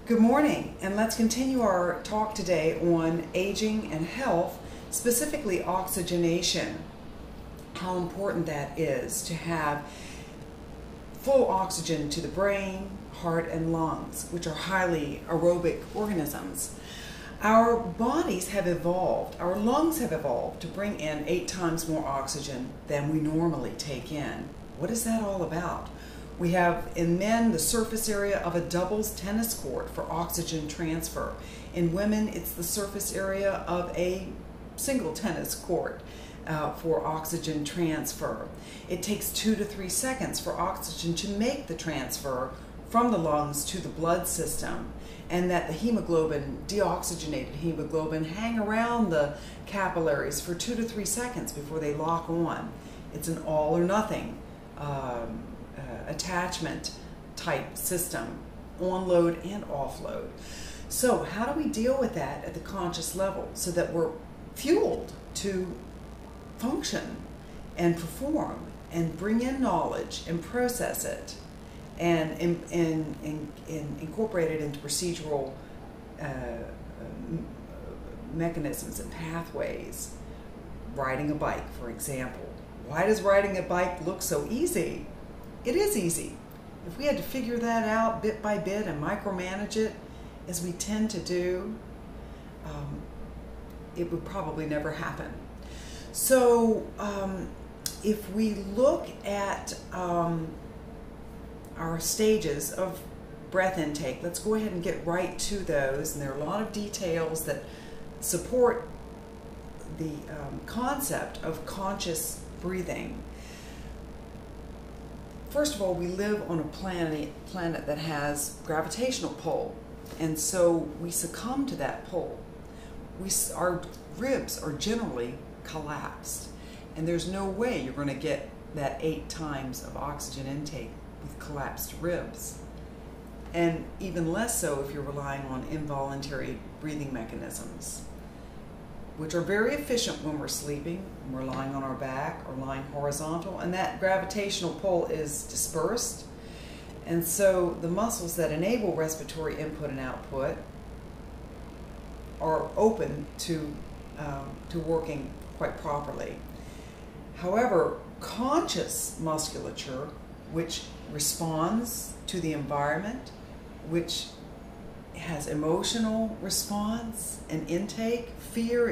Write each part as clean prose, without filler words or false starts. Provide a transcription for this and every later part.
Good morning, and let's continue our talk today on aging and health, specifically oxygenation. How important that is to have full oxygen to the brain, heart, and lungs, which are highly aerobic organisms. Our bodies have evolved, our lungs have evolved to bring in 8 times more oxygen than we normally take in. What is that all about? We have, in men, the surface area of a doubles tennis court for oxygen transfer. In women, it's the surface area of a single tennis court for oxygen transfer. It takes 2 to 3 seconds for oxygen to make the transfer from the lungs to the blood system, and that the hemoglobin, deoxygenated hemoglobin, hang around the capillaries for 2 to 3 seconds before they lock on. It's an all or nothing attachment type system, on load and offload. So how do we deal with that at the conscious level so that we're fueled to function and perform and bring in knowledge and process it and incorporate it into procedural mechanisms and pathways? Riding a bike, for example. Why does riding a bike look so easy? It is easy. If we had to figure that out bit by bit and micromanage it, as we tend to do, it would probably never happen. So if we look at our stages of breath intake, let's go ahead and get right to those. And there are a lot of details that support the concept of conscious breathing. First of all, we live on a planet that has gravitational pull, and so we succumb to that pull. Our ribs are generally collapsed, and there's no way you're going to get that 8 times of oxygen intake with collapsed ribs, and even less so if you're relying on involuntary breathing mechanisms, which are very efficient when we're sleeping, when we're lying on our back or lying horizontal, and that gravitational pull is dispersed. And so the muscles that enable respiratory input and output are open to working quite properly. However, conscious musculature, which responds to the environment, which has emotional response and intake. Fear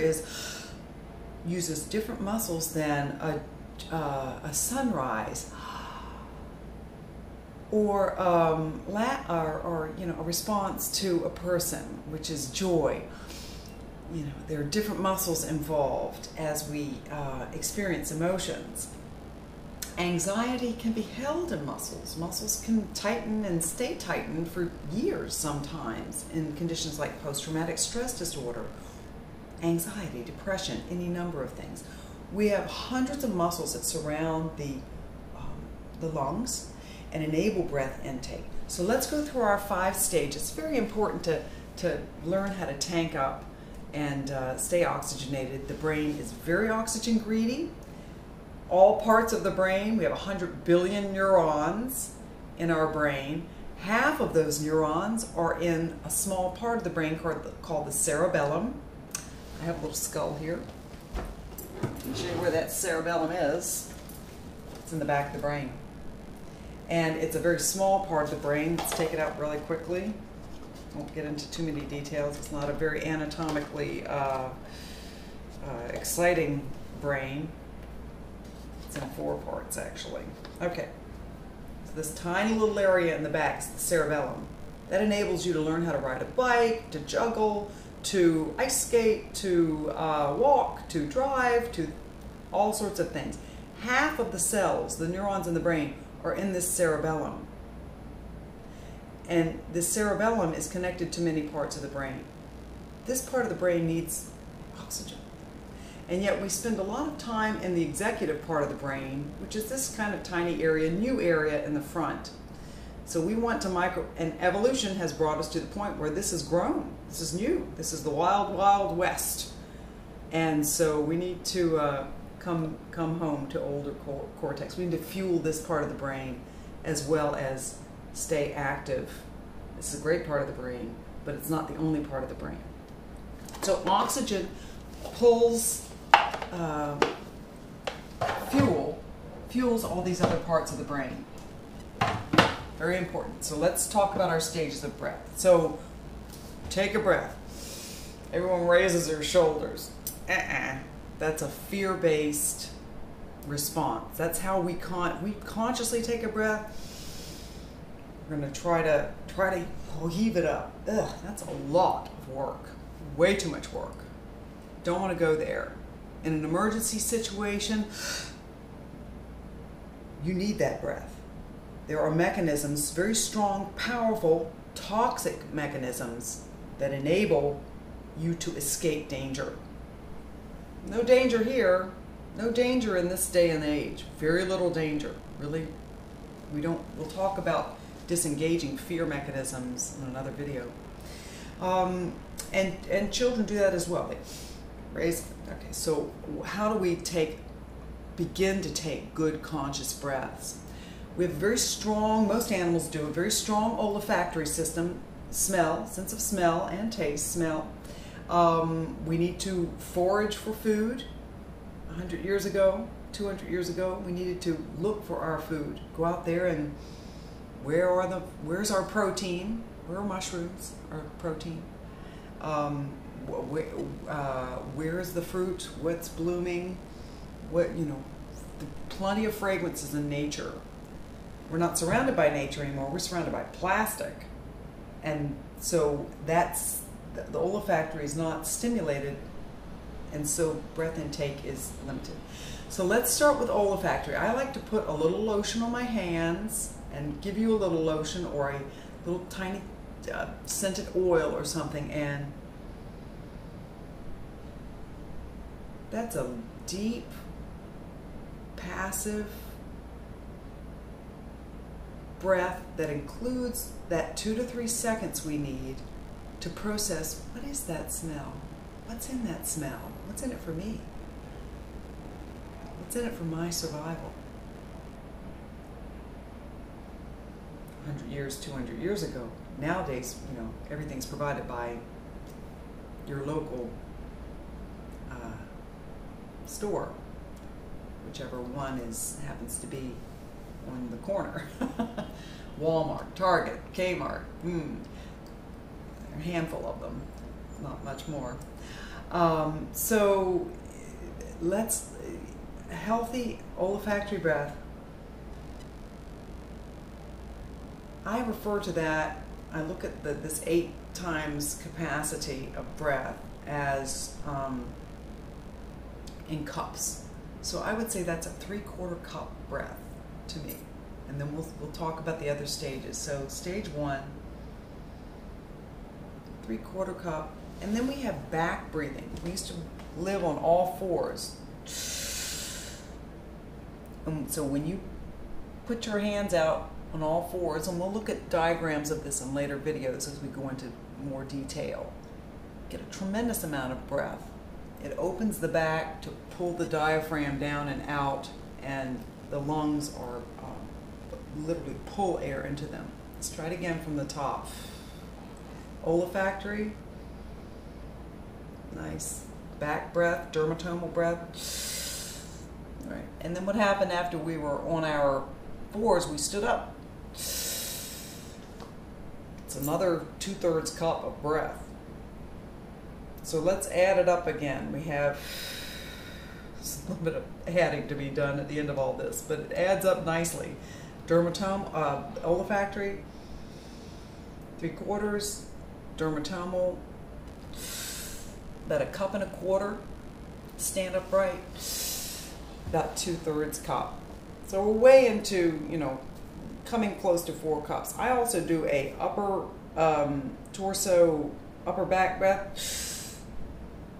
uses different muscles than a sunrise or a response to a person, which is joy. There are different muscles involved as we experience emotions. Anxiety can be held in muscles. Muscles can tighten and stay tightened for years sometimes in conditions like post-traumatic stress disorder, anxiety, depression, any number of things. We have hundreds of muscles that surround the lungs and enable breath intake. So let's go through our 5 stages. It's very important to learn how to tank up and stay oxygenated. The brain is very oxygen greedy. All parts of the brain, we have 100 billion neurons in our brain. Half of those neurons are in a small part of the brain called the cerebellum. I have a little skull here. I'll show you where that cerebellum is. It's in the back of the brain. And it's a very small part of the brain. Let's take it out really quickly. Won't get into too many details. It's not a very anatomically exciting brain. It's in 4 parts, actually. Okay, so this tiny little area in the back is the cerebellum. That enables you to learn how to ride a bike, to juggle, to ice skate, to walk, to drive, to all sorts of things. Half of the cells, the neurons in the brain, are in this cerebellum. And the cerebellum is connected to many parts of the brain. This part of the brain needs oxygen. And yet we spend a lot of time in the executive part of the brain, which is this kind of tiny area, new area in the front. So we want to and evolution has brought us to the point where this has grown. This is new. This is the wild, wild west. And so we need to come home to older cortex. We need to fuel this part of the brain as well as stay active This is a great part of the brain, but it's not the only part of the brain. So oxygen pulls fuels all these other parts of the brain. Very important. So let's talk about our stages of breath. So take a breath. Everyone raises their shoulders. That's a fear-based response. That's how we consciously take a breath. We're going to try to heave it up. Ugh, that's a lot of work. Way too much work. Don't want to go there. In an emergency situation, you need that breath. There are mechanisms, very strong, powerful, toxic mechanisms that enable you to escape danger. No danger here. No danger in this day and age. Very little danger. Really, we'll talk about disengaging fear mechanisms in another video. And children do that as well. They raise. Okay, so how do we begin to take good conscious breaths? We have very strong, most animals do, a very strong olfactory system, sense of smell and taste, smell. We need to forage for food. 100 years ago, 200 years ago, we needed to look for our food. Go out there and where's our protein? Where are mushrooms, our protein? Where is the fruit? What's blooming? Plenty of fragrances in nature. We're not surrounded by nature anymore. We're surrounded by plastic. And so the olfactory is not stimulated, and so breath intake is limited. So let's start with olfactory. I like to put a little lotion on my hands and give you a little lotion or a little tiny scented oil or something, and that's a deep, passive breath that includes that 2 to 3 seconds we need to process, what is that smell? What's in that smell? What's in it for me? What's in it for my survival? 100 years, 200 years ago. Nowadays, everything's provided by your local store, whichever one happens to be on the corner. Walmart, Target, Kmart. A handful of them, not much more. So healthy olfactory breath, I refer to that, I look at this 8 times capacity of breath as in cups. So I would say that's a 3/4 cup breath to me. And then we'll talk about the other stages. So stage 1, 3/4 cup. And then we have back breathing. We used to live on all fours. And so when you put your hands out on all fours, and we'll look at diagrams of this in later videos as we go into more detail, get a tremendous amount of breath. It opens the back to pull the diaphragm down and out, and the lungs are literally pull air into them. Let's try it again from the top. Olfactory, nice. Back breath, dermatomal breath. All right. And then what happened after we were on our fours, we stood up. It's another 2/3 cup of breath. So let's add it up again. We have a little bit of adding to be done at the end of all this, but it adds up nicely. Olfactory, 3/4, dermatomal, about 1.25 cups, stand upright, about 2/3 cup. So we're way into, coming close to 4 cups. I also do a upper torso, upper back breath,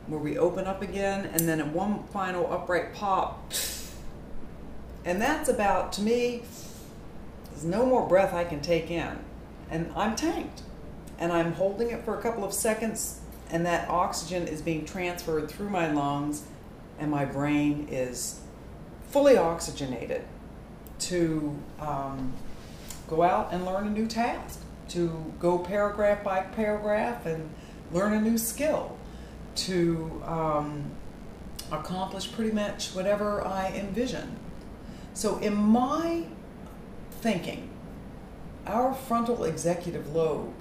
where we open up again, and then in one final upright pop. And that's about, to me, there's no more breath I can take in. And I'm tanked. And I'm holding it for a couple of seconds, and that oxygen is being transferred through my lungs, and my brain is fully oxygenated to go out and learn a new task, to go paragraph by paragraph and learn a new skill, to accomplish pretty much whatever I envision. So in my thinking, our frontal executive lobe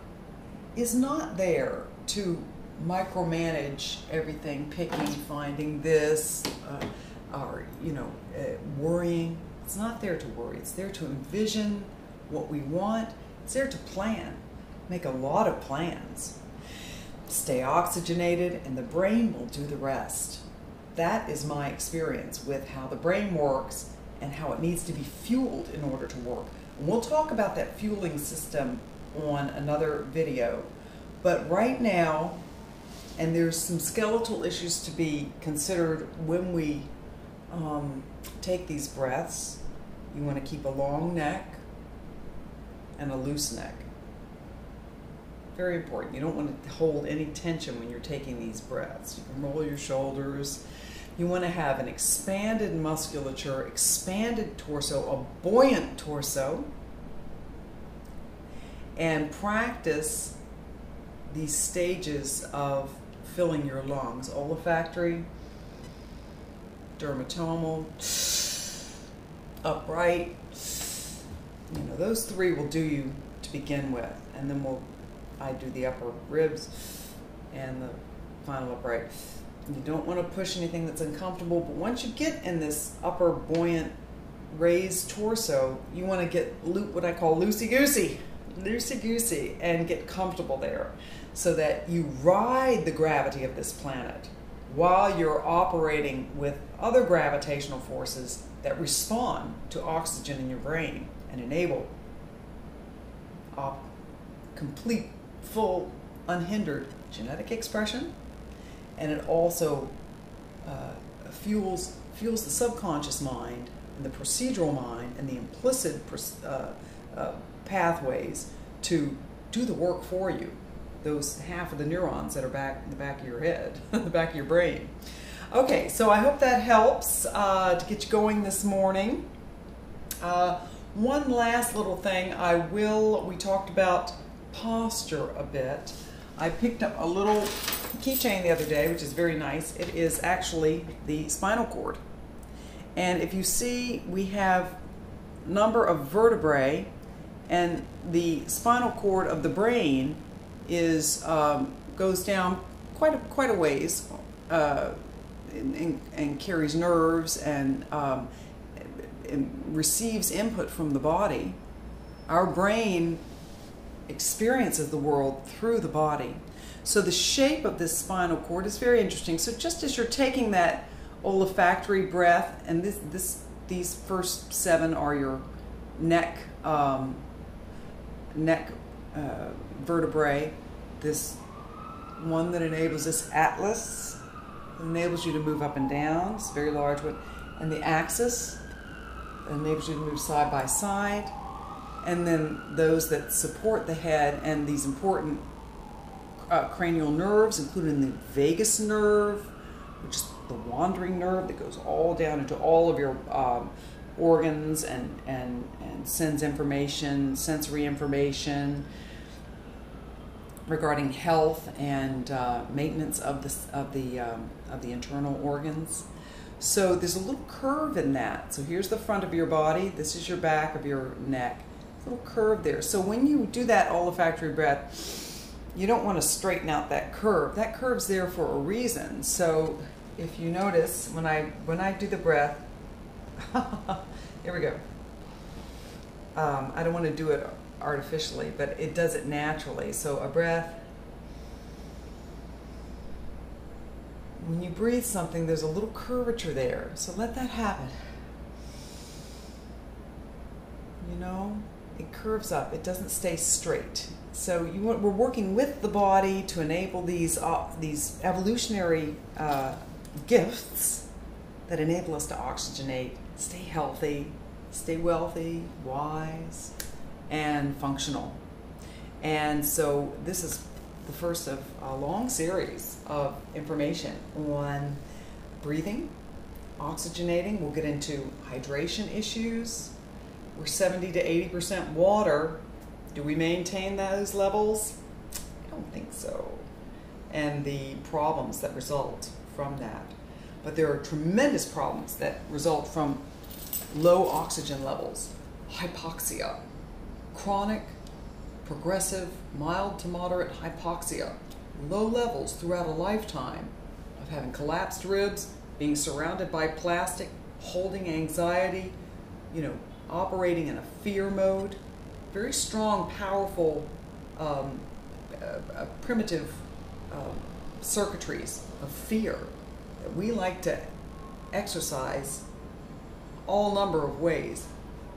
is not there to micromanage everything, picking, finding this, or worrying. It's not there to worry. It's there to envision what we want. It's there to plan, make a lot of plans. Stay oxygenated, and the brain will do the rest. That is my experience with how the brain works and how it needs to be fueled in order to work. And we'll talk about that fueling system on another video. But right now, and there's some skeletal issues to be considered when we take these breaths. You want to keep a long neck and a loose neck. Very important. You don't want to hold any tension when you're taking these breaths. You can roll your shoulders. You want to have an expanded musculature, expanded torso, a buoyant torso, and practice these stages of filling your lungs: olfactory, dermatomal, upright. Those three will do you to begin with, and then I do the upper ribs and the final upright. You don't want to push anything that's uncomfortable, but once you get in this upper buoyant raised torso, you want to get what I call loosey-goosey, and get comfortable there, so that you ride the gravity of this planet while you're operating with other gravitational forces that respond to oxygen in your brain and enable complete, full, unhindered genetic expression. And it also fuels the subconscious mind and the procedural mind and the implicit pathways to do the work for you. Those half of the neurons that are back in the back of your head, the back of your brain. Okay, so I hope that helps to get you going this morning. One last little thing we talked about posture a bit. I picked up a little keychain the other day, which is very nice. It is actually the spinal cord. And if you see, we have number of vertebrae, and the spinal cord of the brain goes down quite a ways and carries nerves and receives input from the body. Our brain experiences the world through the body. So the shape of this spinal cord is very interesting. So just as you're taking that olfactory breath, and these first 7 are your neck vertebrae. This one that enables this atlas, enables you to move up and down. It's a very large one. And the axis enables you to move side by side. And then those that support the head, and these important cranial nerves, including the vagus nerve, which is the wandering nerve that goes all down into all of your organs and sends information, sensory information regarding health and maintenance of the internal organs. So there's a little curve in that. So here's the front of your body. This is your back of your neck. Little curve there. So when you do that olfactory breath, you don't want to straighten out that curve. That curve's there for a reason. So if you notice, when I do the breath, here we go. I don't want to do it artificially, but it does it naturally. So a breath. When you breathe something, there's a little curvature there. So let that happen. It curves up. It doesn't stay straight. So we're working with the body to enable these evolutionary gifts that enable us to oxygenate, stay healthy, stay wealthy, wise, and functional. And so this is the first of a long series of information on breathing, oxygenating. We'll get into hydration issues. We're 70 to 80% water, Do we maintain those levels? I don't think so. And the problems that result from that. But there are tremendous problems that result from low oxygen levels, hypoxia, chronic, progressive, mild to moderate hypoxia, low levels throughout a lifetime of having collapsed ribs, being surrounded by plastic, holding anxiety, operating in a fear mode, very strong, powerful, primitive circuitries of fear that we like to exercise all number of ways.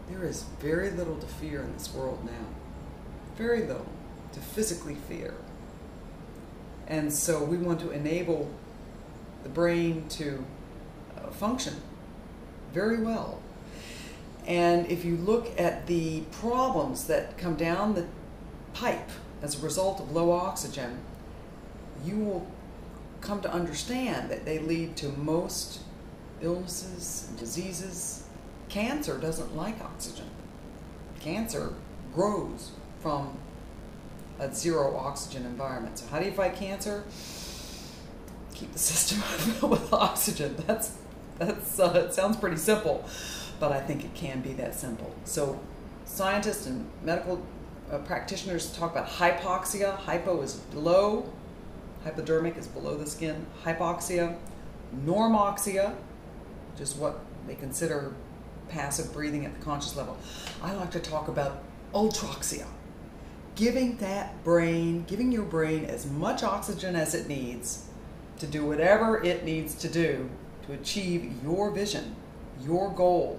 There is very little to fear in this world now. Very little to physically fear. And so we want to enable the brain to function very well. And if you look at the problems that come down the pipe as a result of low oxygen, you will come to understand that they lead to most illnesses and diseases. Cancer doesn't like oxygen. Cancer grows from a zero oxygen environment. So how do you fight cancer? Keep the system filled with oxygen. It sounds pretty simple, but I think it can be that simple. So scientists and medical practitioners talk about hypoxia. Hypo is low. Hypodermic is below the skin. Hypoxia. Normoxia, which is what they consider passive breathing at the conscious level. I like to talk about ultroxia. Giving your brain as much oxygen as it needs to do whatever it needs to do to achieve your vision, your goal.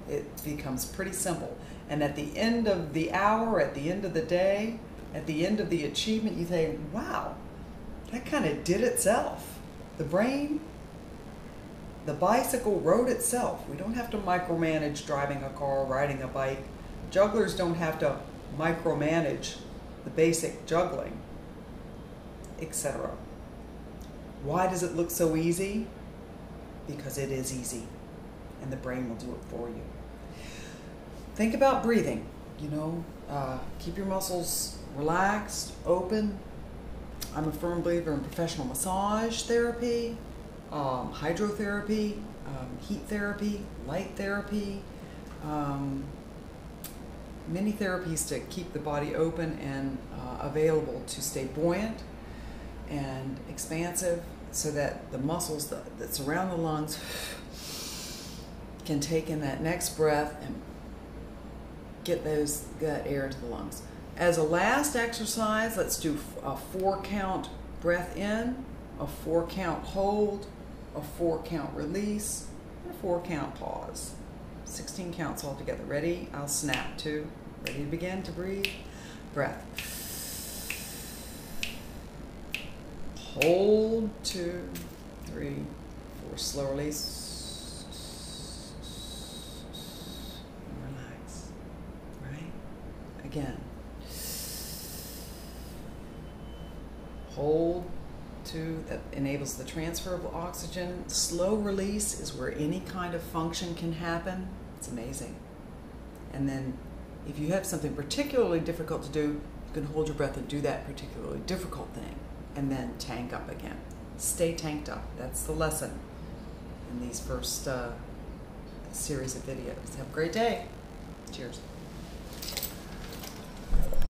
It becomes pretty simple. And at the end of the hour, at the end of the day, at the end of the achievement, you think, wow, that kind of did itself. The brain, the bicycle rode itself. We don't have to micromanage driving a car, riding a bike. Jugglers don't have to micromanage the basic juggling, etc. Why does it look so easy? Because it is easy, and the brain will do it for you. Think about breathing. Keep your muscles relaxed, open. I'm a firm believer in professional massage therapy, hydrotherapy, heat therapy, light therapy, many therapies to keep the body open and available to stay buoyant and expansive, so that the muscles that surround the lungs can take in that next breath and get that air to the lungs. As a last exercise, let's do a 4-count breath in, a 4-count hold, a 4-count release, and a 4-count pause. 16 counts altogether. Ready? I'll snap. 2. Ready to begin to breathe. Breath. Hold. 2, 3, 4. Slow release. Relax. Right? Again. Hold. 2. That enables the transfer of oxygen. Slow release is where any kind of function can happen. It's amazing. And then if you have something particularly difficult to do, you can hold your breath and do that particularly difficult thing, and then tank up again. Stay tanked up. That's the lesson in these first series of videos. Have a great day. Cheers.